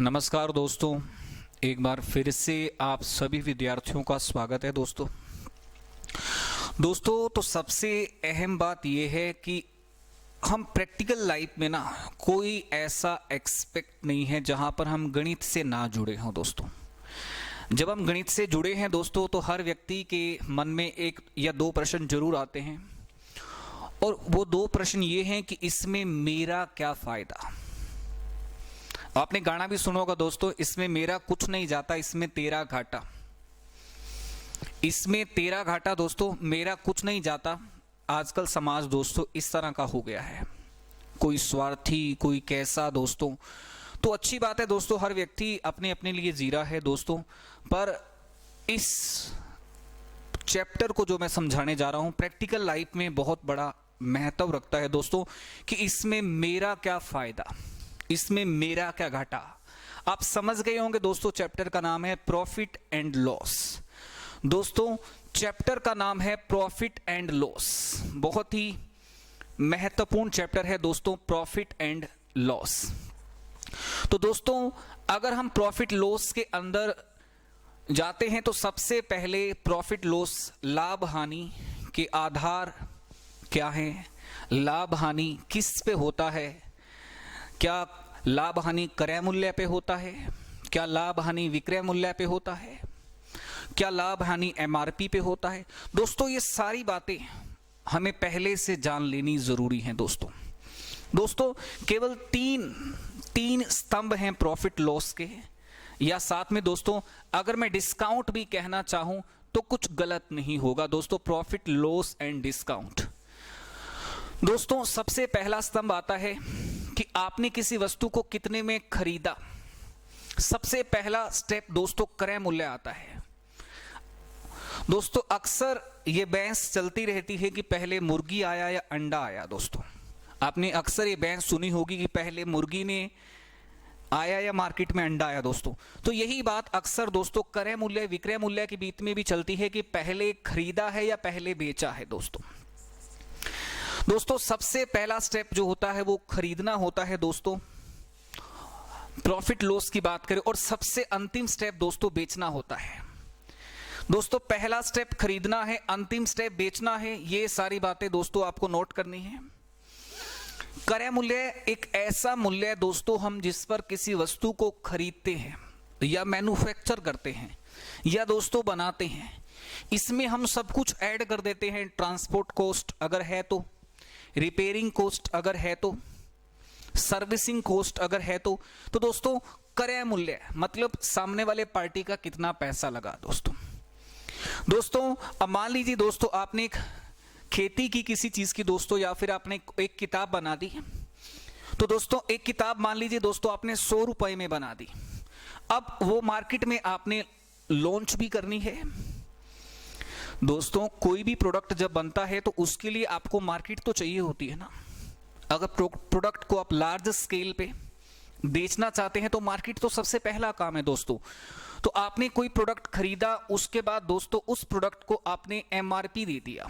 नमस्कार दोस्तों, एक बार फिर से आप सभी विद्यार्थियों का स्वागत है। दोस्तों तो सबसे अहम बात यह है कि हम प्रैक्टिकल लाइफ में ना कोई ऐसा एक्सपेक्ट नहीं है जहां पर हम गणित से ना जुड़े हों। दोस्तों जब हम गणित से जुड़े हैं दोस्तों तो हर व्यक्ति के मन में एक या दो प्रश्न जरूर आते हैं, और वो दो प्रश्न ये हैं कि इसमें मेरा क्या फ़ायदा। आपने गाना भी सुना होगा दोस्तों, इसमें मेरा कुछ नहीं जाता, इसमें तेरा घाटा। इसमें तेरा घाटा दोस्तों, मेरा कुछ नहीं जाता। आजकल समाज दोस्तों इस तरह का हो गया है, कोई स्वार्थी, कोई कैसा। दोस्तों तो अच्छी बात है दोस्तों, हर व्यक्ति अपने अपने लिए जी रहा है दोस्तों, पर इस चैप्टर को जो मैं समझाने जा रहा हूं प्रैक्टिकल लाइफ में बहुत बड़ा महत्व रखता है दोस्तों, कि इसमें मेरा क्या फायदा, इसमें मेरा क्या घाटा। आप समझ गए होंगे दोस्तों, चैप्टर का नाम है प्रॉफिट एंड लॉस। दोस्तों चैप्टर का नाम है प्रॉफिट एंड लॉस, बहुत ही महत्वपूर्ण चैप्टर है दोस्तों, प्रॉफिट एंड लॉस। तो दोस्तों अगर हम प्रॉफिट लॉस के अंदर जाते हैं तो सबसे पहले प्रॉफिट लॉस, लाभ हानि के आधार क्या है, लाभ हानि किस पे होता है, क्या लाभ हानि क्रय मूल्य पे होता है, क्या लाभ हानि विक्रय मूल्य पे होता है, क्या लाभ हानि एमआरपी पे होता है। दोस्तों ये सारी बातें हमें पहले से जान लेनी जरूरी हैं दोस्तों केवल तीन स्तंभ हैं प्रॉफिट लॉस के, या साथ में दोस्तों अगर मैं डिस्काउंट भी कहना चाहूं तो कुछ गलत नहीं होगा दोस्तों, प्रॉफिट लॉस एंड डिस्काउंट। दोस्तों सबसे पहला स्तंभ आता है कि आपने किसी वस्तु को कितने में खरीदा। सबसे पहला स्टेप दोस्तों क्रय मूल्य आता है। दोस्तों अक्सर ये बहस चलती रहती है कि पहले मुर्गी आया या अंडा आया। दोस्तों आपने अक्सर ये बहस सुनी होगी कि पहले मुर्गी ने आया या मार्केट में अंडा आया। दोस्तों तो यही बात अक्सर दोस्तों क्रय मूल्य विक्रय मूल्य के बीच में भी चलती है कि पहले खरीदा है या पहले बेचा है। दोस्तों सबसे पहला स्टेप जो होता है वो खरीदना होता है दोस्तों, प्रॉफिट लॉस की बात करें, और सबसे अंतिम स्टेप दोस्तों बेचना होता है। दोस्तों पहला स्टेप खरीदना है, अंतिम स्टेप बेचना है। ये सारी बातें दोस्तों आपको नोट करनी है। क्रय मूल्य एक ऐसा मूल्य है दोस्तों, हम जिस पर किसी वस्तु को खरीदते हैं या मैन्युफैक्चर करते हैं या दोस्तों बनाते हैं, इसमें हम सब कुछ ऐड कर देते हैं। ट्रांसपोर्ट कॉस्ट अगर है तो, रिपेयरिंग कॉस्ट अगर है तो, सर्विसिंग कॉस्ट अगर है तो दोस्तों क्रय मूल्य मतलब सामने वाले पार्टी का कितना पैसा लगा। दोस्तों अब मान लीजिए दोस्तों आपने एक खेती की किसी चीज की दोस्तों, या फिर आपने एक किताब बना दी। तो दोस्तों एक किताब मान लीजिए दोस्तों आपने 100 रुपए में बना दी। अब वो मार्केट में आपने लॉन्च भी करनी है। दोस्तों कोई भी प्रोडक्ट जब बनता है तो उसके लिए आपको मार्केट तो चाहिए होती है ना। अगर प्रोडक्ट को आप लार्ज स्केल पे बेचना चाहते हैं तो मार्केट तो सबसे पहला काम है दोस्तों। तो आपने कोई प्रोडक्ट खरीदा, उसके बाद दोस्तों उस प्रोडक्ट को आपने एमआरपी दे दिया।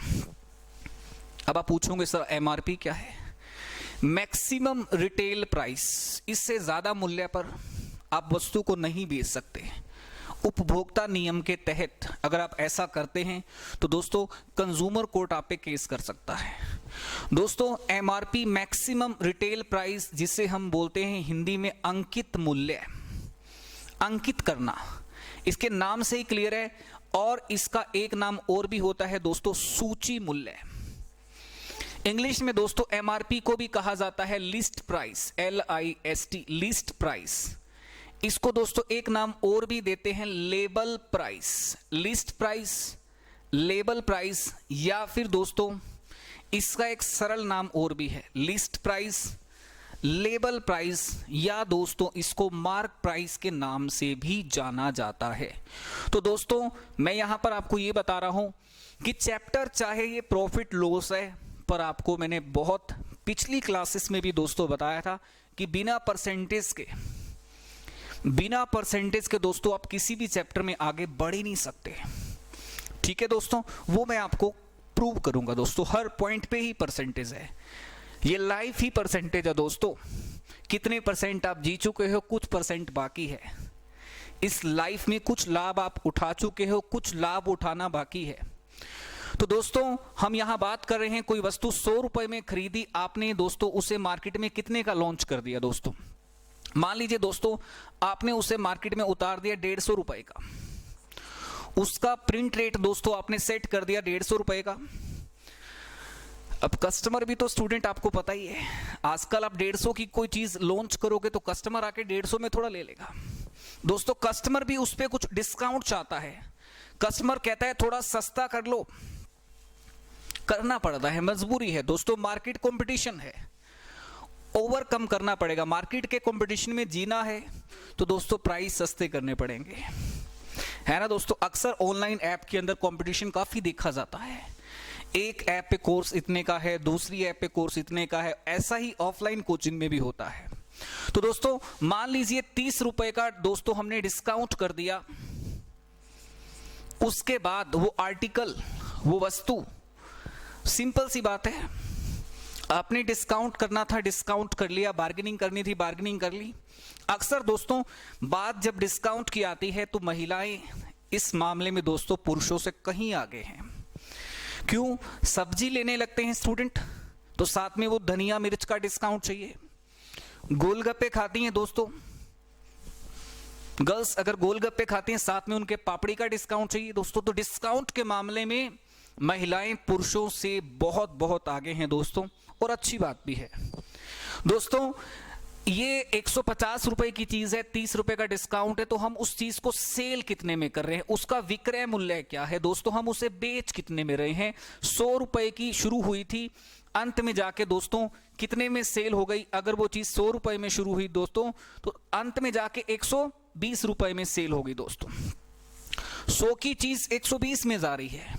अब आप पूछोगे सर एमआरपी क्या है? मैक्सिमम रिटेल प्राइस, इससे ज्यादा मूल्य पर आप वस्तु को नहीं बेच सकते। उपभोक्ता नियम के तहत अगर आप ऐसा करते हैं तो दोस्तों कंज्यूमर कोर्ट आप पे केस कर सकता है। दोस्तों एमआरपी मैक्सिमम रिटेल प्राइस, जिसे हम बोलते हैं हिंदी में अंकित मूल्य, अंकित करना, इसके नाम से ही क्लियर है। और इसका एक नाम और भी होता है दोस्तों सूची मूल्य। इंग्लिश में दोस्तों एमआरपी को भी कहा जाता है list price, LIST, list price. इसको दोस्तों एक नाम और भी देते हैं label price, list price, label price, या फिर दोस्तों इसका एक सरल नाम और भी है लिस्ट प्राइस, लेबल प्राइस, या दोस्तों इसको मार्क प्राइस के नाम से भी जाना जाता है। तो दोस्तों मैं यहां पर आपको ये बता रहा हूं कि चैप्टर चाहे ये प्रॉफिट लॉस है, पर आपको मैंने बहुत पिछली क्लासेस में भी दोस्तों बताया था कि बिना परसेंटेज के दोस्तों आप किसी भी चैप्टर में आगे बढ़ ही नहीं सकते। ठीक है दोस्तों, वो मैं आपको प्रूव करूंगा दोस्तों। हर पॉइंट पे ही परसेंटेज है, ये लाइफ ही परसेंटेज है दोस्तों। कितने परसेंट आप जी चुके हो, कुछ परसेंट बाकी है। इस लाइफ में कुछ लाभ आप उठा चुके हो, कुछ लाभ उठाना बाकी है। तो दोस्तों हम यहां बात कर रहे हैं, कोई वस्तु 100 रुपए में खरीदी आपने दोस्तों, उसे मार्केट में कितने का लॉन्च कर दिया दोस्तों। मान लीजिए दोस्तों आपने उसे मार्केट में उतार दिया 150 रुपए का, उसका प्रिंट रेट दोस्तों आपने सेट कर दिया 150 रुपए का। अब कस्टमर भी तो स्टूडेंट आपको पता ही है, आजकल आप 150 की कोई चीज लॉन्च करोगे तो कस्टमर आके 150 में थोड़ा ले लेगा दोस्तों। कस्टमर भी उस पर कुछ डिस्काउंट चाहता है, कस्टमर कहता है थोड़ा सस्ता कर लो, करना पड़ता है, मजबूरी है दोस्तों, मार्केट कंपटीशन है, ओवरकम करना पड़ेगा। मार्केट के कंपटीशन में जीना है तो दोस्तों प्राइस सस्ते करने पड़ेंगे, है ना दोस्तों। अक्सर ऑनलाइन ऐप के अंदर कंपटीशन काफी देखा जाता है, एक ऐप पे कोर्स इतने का है, दूसरी ऐप पे कोर्स इतने का है, ऐसा ही ऑफलाइन कोचिंग में भी होता है। तो दोस्तों मान लीजिए 30 रुपए का दोस्तों हमने डिस्काउंट कर दिया, उसके बाद वो आर्टिकल, वो वस्तु, सिंपल सी बात है, आपने डिस्काउंट करना था डिस्काउंट कर लिया, बार्गेनिंग करनी थी बार्गेनिंग कर ली। अक्सर दोस्तों बात जब डिस्काउंट की आती है तो महिलाएं इस मामले में दोस्तों पुरुषों से कहीं आगे हैं। क्यों? सब्जी लेने लगते हैं स्टूडेंट तो साथ में वो धनिया मिर्च का डिस्काउंट चाहिए, गोलगप्पे खाती हैं दोस्तों गर्ल्स, अगर गोलगप्पे खाती हैं साथ में उनके पापड़ी का डिस्काउंट चाहिए दोस्तों। तो डिस्काउंट के मामले में महिलाएं पुरुषों से बहुत बहुत आगे हैं दोस्तों, और अच्छी बात भी है दोस्तों। ये 150 रुपए की चीज है, 30 रुपए का डिस्काउंट है, तो हम उस चीज को सेल कितने में कर रहे हैं, उसका विक्रय मूल्य क्या है दोस्तों, हम उसे बेच कितने में रहे हैं। 100 रुपए की शुरू हुई थी, अंत में जाके दोस्तों कितने में सेल हो गई। अगर वो चीज 100 रुपए में शुरू हुई दोस्तों तो अंत में जाके 120 रुपए में सेल होगी दोस्तों। 100 की चीज 120 में जा रही है,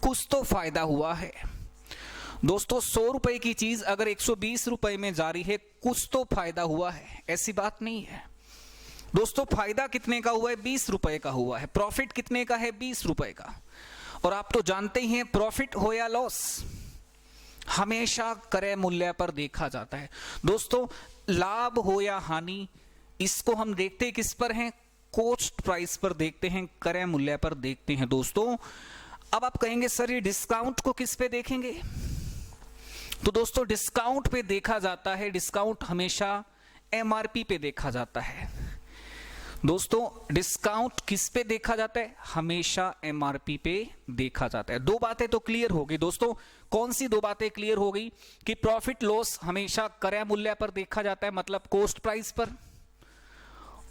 कुछ तो फायदा हुआ है दोस्तों। 100 रुपए की चीज अगर 120 रुपए में जा रही है, कुछ तो फायदा हुआ है, ऐसी बात नहीं है दोस्तों। फायदा कितने का हुआ है? 20 रुपए का हुआ है। प्रॉफिट कितने का है? 20 रुपए का। और आप तो जानते ही हैं प्रॉफिट हो या लॉस हमेशा क्रय मूल्य पर देखा जाता है दोस्तों। लाभ हो या हानि, इसको हम देखते किस पर हैं? कॉस्ट प्राइस पर देखते हैं, क्रय मूल्य पर देखते हैं दोस्तों। अब आप कहेंगे सर ये डिस्काउंट को किस पे देखेंगे? तो दोस्तों डिस्काउंट पे देखा जाता है, डिस्काउंट हमेशा एमआरपी पे देखा जाता है दोस्तों। डिस्काउंट किस पे देखा जाता है? हमेशा एमआरपी पे देखा जाता है। दो बातें तो क्लियर हो गई दोस्तों। कौन सी दो बातें क्लियर हो गई? कि प्रॉफिट लॉस हमेशा क्रय मूल्य पर देखा जाता है, मतलब कॉस्ट प्राइस पर।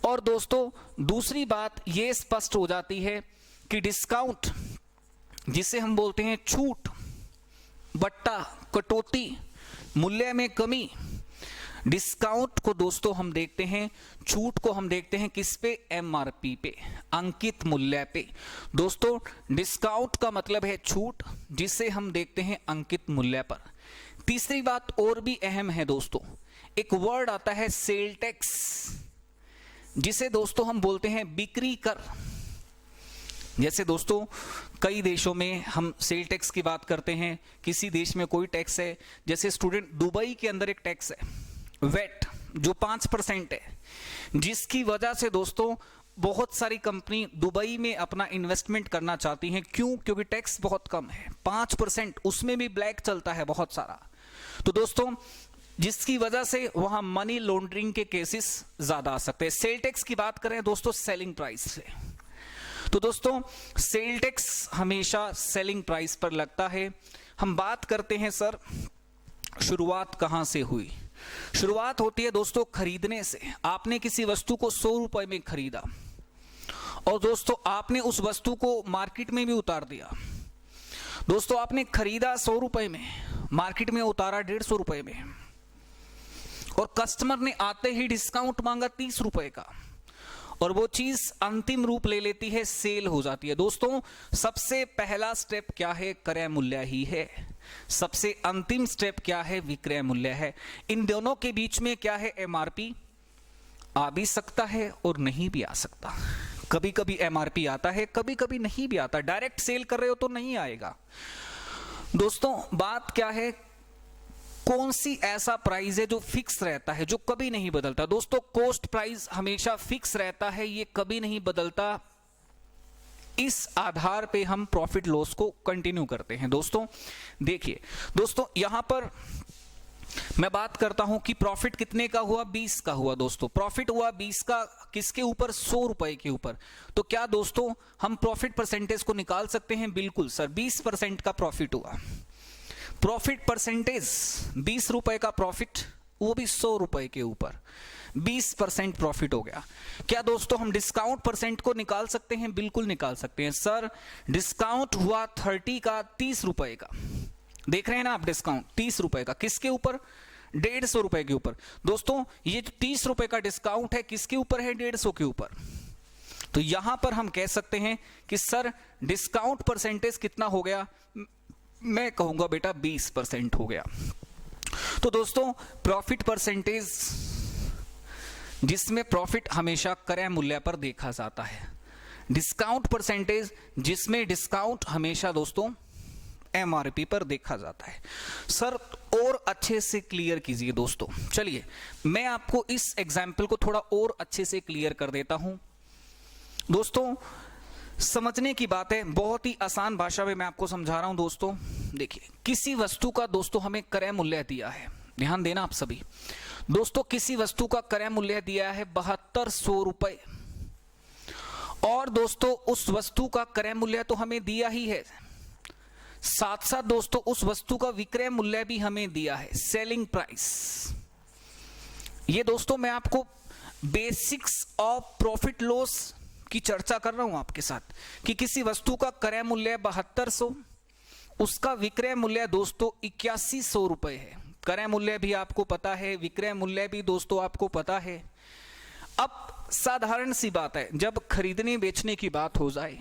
और दोस्तों दूसरी बात यह स्पष्ट हो जाती है कि डिस्काउंट, जिसे हम बोलते हैं छूट, बट्टा, कटौती, मूल्य में कमी, डिस्काउंट को दोस्तों हम देखते हैं, छूट को हम देखते हैं किस पे? एमआरपी पे, अंकित मूल्य पे दोस्तों। डिस्काउंट का मतलब है छूट, जिसे हम देखते हैं अंकित मूल्य पर। तीसरी बात और भी अहम है दोस्तों, एक वर्ड आता है सेल टैक्स, जिसे दोस्तों हम बोलते हैं बिक्री कर। जैसे दोस्तों कई देशों में हम सेल टैक्स की बात करते हैं, किसी देश में कोई टैक्स है, जैसे स्टूडेंट दुबई के अंदर एक टैक्स है वेट जो 5% है, जिसकी वजह से दोस्तों बहुत सारी कंपनी दुबई में अपना इन्वेस्टमेंट करना चाहती हैं। क्यों? क्योंकि टैक्स बहुत कम है, 5%, उसमें भी ब्लैक चलता है बहुत सारा। तो दोस्तों जिसकी वजह से वहां मनी लॉन्ड्रिंग के केसेस ज्यादा आ सकते हैं। सेल टैक्स की बात करें दोस्तों सेलिंग प्राइस से, तो दोस्तों सेल टैक्स हमेशा सेलिंग प्राइस पर लगता है। हम बात करते हैं सर शुरुआत कहां से हुई? शुरुआत होती है दोस्तों खरीदने से। आपने किसी वस्तु को 100 रुपए में खरीदा और दोस्तों आपने उस वस्तु को मार्केट में भी उतार दिया। दोस्तों आपने खरीदा 100 रुपए में, मार्केट में उतारा 150 रुपए में, और कस्टमर ने आते ही डिस्काउंट मांगा 30 रुपए का, और वो चीज अंतिम रूप ले लेती है, सेल हो जाती है। दोस्तों सबसे पहला स्टेप क्या है? क्रय मूल्य ही है। सबसे अंतिम स्टेप क्या है? विक्रय मूल्य है। इन दोनों के बीच में क्या है? एमआरपी आ भी सकता है और नहीं भी आ सकता। कभी कभी एमआरपी आता है, कभी कभी नहीं भी आता। डायरेक्ट सेल कर रहे हो तो नहीं आएगा। दोस्तों बात क्या है? कौन सी ऐसा प्राइस है जो फिक्स रहता है, जो कभी नहीं बदलता? दोस्तों कॉस्ट प्राइस हमेशा फिक्स रहता है, ये कभी नहीं बदलता। इस आधार पे हम प्रॉफिट लॉस को कंटिन्यू करते हैं। दोस्तों देखिए दोस्तों, यहां पर मैं बात करता हूं कि प्रॉफिट कितने का हुआ, 20 का हुआ। दोस्तों प्रॉफिट हुआ 20 का, किसके ऊपर? 100 रुपए के ऊपर। तो क्या दोस्तों हम प्रॉफिट परसेंटेज को निकाल सकते हैं? बिल्कुल सर, 20% का प्रॉफिट हुआ। प्रॉफिट परसेंटेज 20 रुपए का प्रॉफिट, वो भी 100 रुपए के ऊपर, 20% प्रॉफिट हो गया। क्या दोस्तों हम डिस्काउंट परसेंट को निकाल सकते हैं? बिल्कुल निकाल सकते हैं सर। डिस्काउंट हुआ 30 का, 30 रुपए का। देख रहे हैं ना आप, डिस्काउंट 30 रुपए का, किसके ऊपर? 150 रुपए के ऊपर। दोस्तों ये जो 30 रुपए का डिस्काउंट है, किसके ऊपर है? 150 के ऊपर। तो यहां पर हम कह सकते हैं कि सर डिस्काउंट परसेंटेज कितना हो गया? मैं कहूंगा बेटा 20% हो गया। तो दोस्तों प्रॉफिट परसेंटेज, जिसमें प्रॉफिट हमेशा क्रय मूल्य पर देखा जाता है। डिस्काउंट परसेंटेज, जिसमें डिस्काउंट हमेशा दोस्तों एमआरपी पर देखा जाता है। सर और अच्छे से क्लियर कीजिए दोस्तों। चलिए मैं आपको इस एग्जाम्पल को थोड़ा और अच्छे से क्लियर कर देता हूं। दोस्तों समझने की बात है, बहुत ही आसान भाषा में मैं आपको समझा रहा हूं। दोस्तों देखिए, किसी वस्तु का दोस्तों हमें क्रय मूल्य दिया है, ध्यान देना आप सभी। दोस्तों किसी वस्तु का क्रय मूल्य दिया है 7200 रुपए, और दोस्तों उस वस्तु का क्रय मूल्य तो हमें दिया ही है, साथ साथ दोस्तों उस वस्तु का विक्रय मूल्य भी हमें दिया है, सेलिंग प्राइस। ये दोस्तों मैं आपको बेसिक्स ऑफ प्रॉफिट लॉस की चर्चा कर रहा हूं आपके साथ, कि किसी वस्तु का क्रय मूल्य 7200, उसका विक्रय मूल्य दोस्तों 8100 रुपए है। क्रय मूल्य भी आपको पता है, विक्रय मूल्य भी दोस्तों आपको पता है। अब साधारण सी बात है, जब खरीदने बेचने की बात हो जाए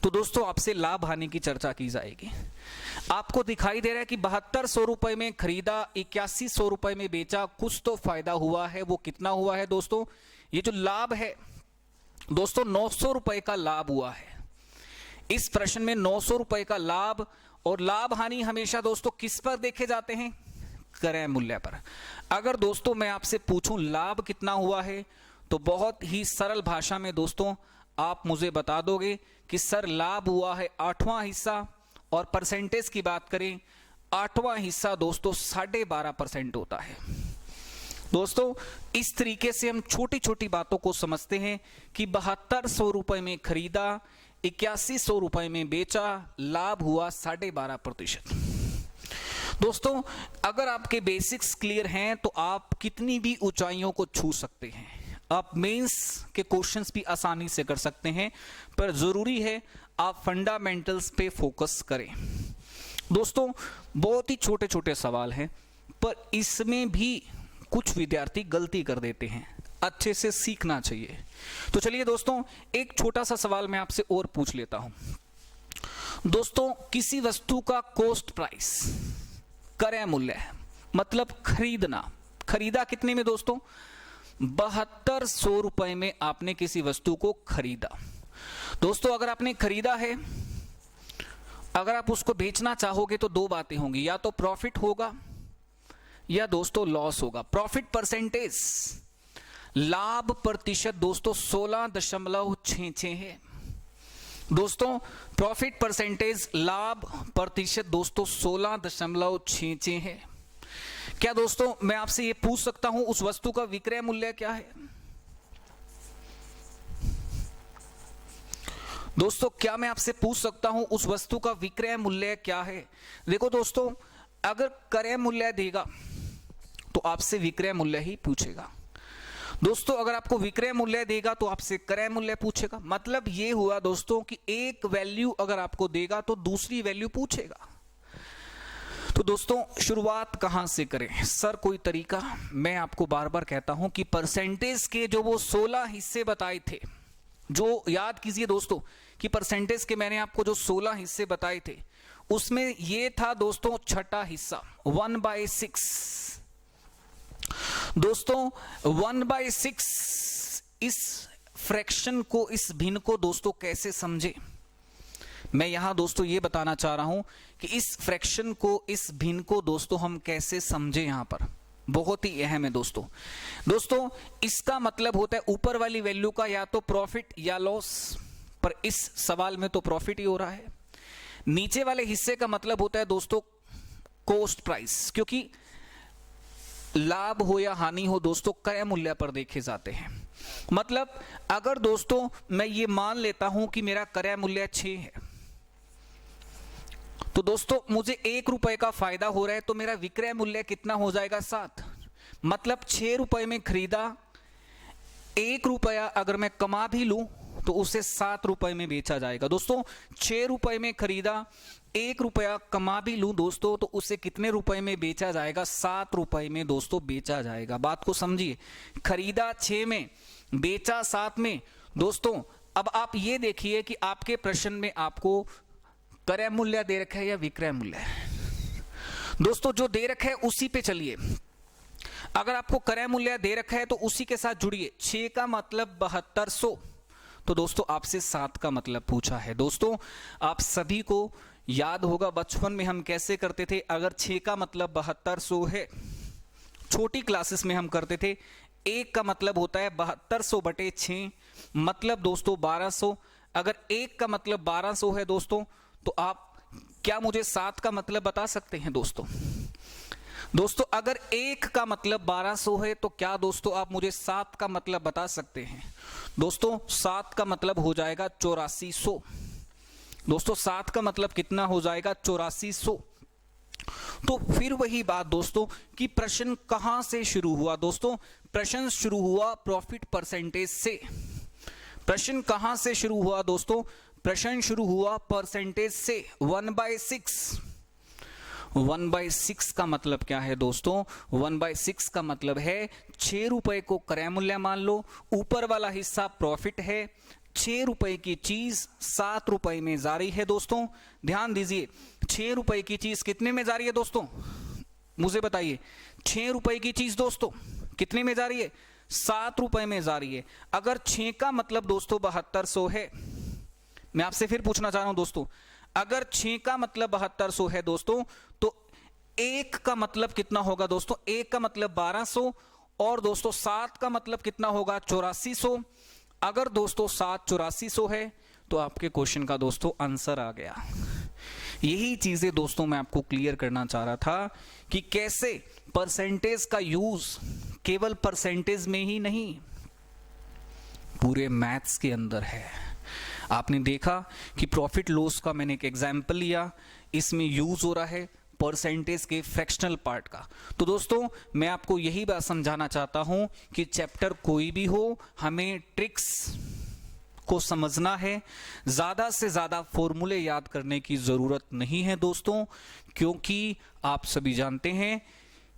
तो दोस्तों आपसे लाभ हानि की चर्चा की जाएगी। आपको दिखाई दे रहा है कि 7200 रुपए में खरीदा, 8100 रुपए में बेचा, कुछ तो फायदा हुआ है। वो कितना हुआ है दोस्तों? ये जो लाभ है दोस्तों 900 रुपए का लाभ हुआ है। इस प्रश्न में 900 रुपए का लाभ, और लाभ हानि हमेशा दोस्तों किस पर देखे जाते हैं? क्रय मूल्य पर। अगर दोस्तों मैं आपसे पूछूं लाभ कितना हुआ है, तो बहुत ही सरल भाषा में दोस्तों आप मुझे बता दोगे कि सर लाभ हुआ है 8वां हिस्सा, और परसेंटेज की बात करें 8वां हिस्सा दोस्तों 12.5% होता है। दोस्तों इस तरीके से हम छोटी छोटी बातों को समझते हैं कि 7200 रुपए में खरीदा, 8100 रुपए में बेचा, लाभ हुआ 12.5%। दोस्तों अगर आपके बेसिक्स क्लियर हैं तो आप कितनी भी ऊंचाइयों को छू सकते हैं। आप मेंस के क्वेश्चंस भी आसानी से कर सकते हैं, पर जरूरी है आप फंडामेंटल्स पे फोकस करें। दोस्तों बहुत ही छोटे छोटे सवाल हैं, पर इसमें भी कुछ विद्यार्थी गलती कर देते हैं, अच्छे से सीखना चाहिए। तो चलिए दोस्तों एक छोटा सा सवाल मैं आपसे और पूछ लेता हूं। दोस्तों किसी वस्तु का कॉस्ट प्राइस, क्रय मूल्य है, मतलब खरीदना, खरीदा कितने में दोस्तों? 7200 रुपए में आपने किसी वस्तु को खरीदा। दोस्तों अगर आपने खरीदा है, अगर आप उसको बेचना चाहोगे तो दो बातें होंगी, या तो प्रॉफिट होगा या दोस्तों लॉस होगा। प्रॉफिट परसेंटेज, लाभ प्रतिशत दोस्तों 16.66 है। दोस्तों प्रॉफिट परसेंटेज, लाभ प्रतिशत दोस्तों 16.66 है। क्या दोस्तों मैं आपसे ये पूछ सकता हूं उस वस्तु का विक्रय मूल्य क्या है? दोस्तों क्या मैं आपसे पूछ सकता हूं उस वस्तु का विक्रय मूल्य क्या है? देखो दोस्तों अगर क्रय मूल्य देगा तो आपसे विक्रय मूल्य ही पूछेगा। दोस्तों अगर आपको विक्रय मूल्य देगा तो आपसे क्रय मूल्य पूछेगा। मतलब ये हुआ दोस्तों कि एक वैल्यू अगर आपको देगा तो दूसरी वैल्यू पूछेगा। तो दोस्तों शुरुआत कहां से करें? सर कोई तरीका? मैं आपको बार बार कहता हूं कि परसेंटेज के जो वो 16 हिस्से बताए थे, जो याद कीजिए दोस्तों कि परसेंटेज के मैंने आपको जो 16 हिस्से बताए थे, उसमें ये था दोस्तों छठा हिस्सा 1/6। दोस्तों 1/6 इस फ्रैक्शन को, इस भिन्न को दोस्तों कैसे समझे? मैं यहां दोस्तों ये बताना चाह रहा हूं कि इस फ्रैक्शन को, इस भिन्न को दोस्तों हम कैसे समझे, यहां पर बहुत ही अहम है दोस्तों। दोस्तों इसका मतलब होता है ऊपर वाली वैल्यू का या तो प्रॉफिट या लॉस, पर इस सवाल में तो प्रॉफिट ही हो रहा है। नीचे वाले हिस्से का मतलब होता है दोस्तों कॉस्ट प्राइस, क्योंकि लाभ हो या हानि हो दोस्तों क्रय मूल्य पर देखे जाते हैं। मतलब अगर दोस्तों मैं ये मान लेता हूं कि मेरा क्रय मूल्य 6 है, तो दोस्तों मुझे 1 रुपए का फायदा हो रहा है, तो मेरा विक्रय मूल्य कितना हो जाएगा 7। मतलब 6 रुपए में खरीदा, 1 रुपया अगर मैं कमा भी लूं तो उसे 7 रुपए में बेचा जाएगा। दोस्तों 6 रुपए में खरीदा, 1 रुपया कमा भी लूं दोस्तों तो उसे कितने रुपए में बेचा जाएगा? 7 रुपए में दोस्तों बेचा जाएगा। बात को समझिए, खरीदा 6 में, बेचा 7 में। दोस्तों अब आप ये देखिए कि आपके प्रश्न में आपको क्रय मूल्य दे रखा है या विक्रय मूल्य? दोस्तों जो दे रखा है उसी पे चलिए। अगर आपको क्रय मूल्य दे रखा है तो उसी के साथ जुड़िए। 6 का मतलब 7200, तो दोस्तों आपसे 7 का मतलब पूछा है। दोस्तों आप सभी को याद होगा बचपन में हम कैसे करते थे। अगर 6 का मतलब 7200 है, छोटी क्लासेस में हम करते थे, 1 का मतलब होता है 7200 बटे 6, मतलब दोस्तों 1200। अगर 1 का मतलब 1200 है दोस्तों, तो आप क्या मुझे 7 का मतलब बता सकते हैं दोस्तों? दोस्तों अगर 1 का मतलब 1200 है तो क्या दोस्तों आप मुझे 7 का मतलब बता सकते हैं? दोस्तों 7 का मतलब हो जाएगा 8400। दोस्तों 7 का मतलब कितना हो जाएगा? 8400। तो फिर वही बात दोस्तों कि प्रश्न कहां से शुरू हुआ? दोस्तों प्रश्न शुरू हुआ प्रॉफिट परसेंटेज से। प्रश्न कहां से शुरू हुआ दोस्तों? प्रश्न शुरू हुआ परसेंटेज से, 1/6। 1/6 का मतलब क्या है दोस्तों? 1/6 का मतलब है 6 रुपए को क्रय मूल्य मान लो, ऊपर वाला हिस्सा प्रॉफिट है, 6 रुपए की चीज 7 रुपए में जारी है। दोस्तों ध्यान दीजिए, 6 रुपए की चीज कितने में जारी है दोस्तों? मुझे बताइए, 6 रुपए की चीज दोस्तों कितने में जारी है? 7 रुपए में जारी है। अगर 6 का मतलब दोस्तों 7200 है, मैं आपसे फिर पूछना चाह रहा हूं दोस्तों, अगर 6 का मतलब 7200 है दोस्तों, तो 1 का मतलब कितना होगा दोस्तों? 1 का मतलब 1200, और दोस्तों 7 का मतलब कितना होगा? 8400। अगर दोस्तों 7 8400 है तो आपके क्वेश्चन का दोस्तों आंसर आ गया। यही चीजें दोस्तों मैं आपको क्लियर करना चाह रहा था कि कैसे परसेंटेज का यूज केवल परसेंटेज में ही नहीं, पूरे मैथ्स के अंदर है। आपने देखा कि प्रॉफिट लॉस का मैंने एक एग्जाम्पल लिया, इसमें यूज हो रहा है परसेंटेज के फ्रैक्शनल पार्ट का। तो दोस्तों मैं आपको यही बात समझाना चाहता हूं कि चैप्टर कोई भी हो, हमें ट्रिक्स को समझना है। ज्यादा से ज्यादा फॉर्मूले याद करने की जरूरत नहीं है दोस्तों, क्योंकि आप सभी जानते हैं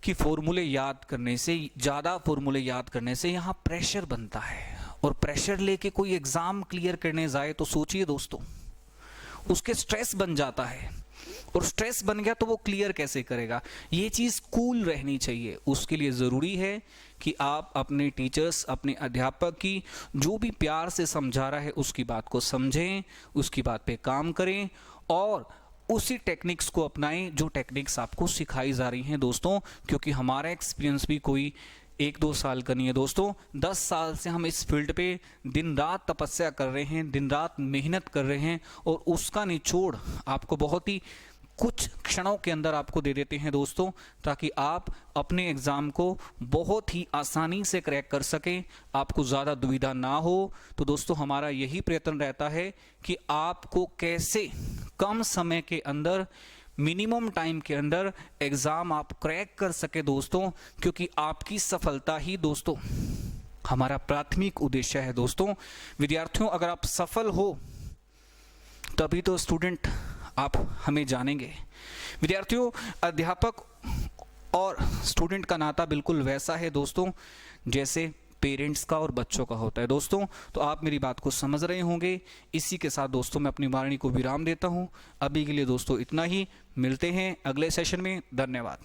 कि फॉर्मूले याद करने से, ज्यादा फॉर्मूले याद करने से यहां प्रेशर बनता है, और प्रेशर लेके कोई एग्जाम क्लियर करने जाए तो सोचिए दोस्तों, उसके स्ट्रेस बन जाता है, और स्ट्रेस बन गया तो वो क्लियर कैसे करेगा? ये चीज कूल रहनी चाहिए। उसके लिए जरूरी है कि आप अपने टीचर्स, अपने अध्यापक की जो भी प्यार से समझा रहा है उसकी बात को समझें, उसकी बात पे काम करें, और उसी टेक्निक्स को अपनाएं जो टेक्निक्स आपको सिखाई जा रही हैं दोस्तों। क्योंकि हमारा एक्सपीरियंस भी कोई 1-2 साल का नहीं है दोस्तों, 10 साल से हम इस फील्ड पे दिन रात तपस्या कर रहे हैं, दिन रात मेहनत कर रहे हैं, और उसका निचोड़ आपको बहुत ही कुछ क्षणों के अंदर आपको दे देते हैं दोस्तों, ताकि आप अपने एग्जाम को बहुत ही आसानी से क्रैक कर सकें, आपको ज़्यादा दुविधा ना हो। तो दोस्तों हमारा यही प्रयत्न रहता है कि आपको कैसे कम समय के अंदर, मिनिमम टाइम के अंदर एग्जाम आप क्रैक कर सके दोस्तों, क्योंकि आपकी सफलता ही दोस्तों हमारा प्राथमिक उद्देश्य है दोस्तों। विद्यार्थियों अगर आप सफल हो तभी तो स्टूडेंट आप हमें जानेंगे। विद्यार्थियों अध्यापक और स्टूडेंट का नाता बिल्कुल वैसा है दोस्तों जैसे पेरेंट्स का और बच्चों का होता है दोस्तों। तो आप मेरी बात को समझ रहे होंगे। इसी के साथ दोस्तों मैं अपनी वाणी को विराम देता हूं। अभी के लिए दोस्तों इतना ही, मिलते हैं अगले सेशन में। धन्यवाद।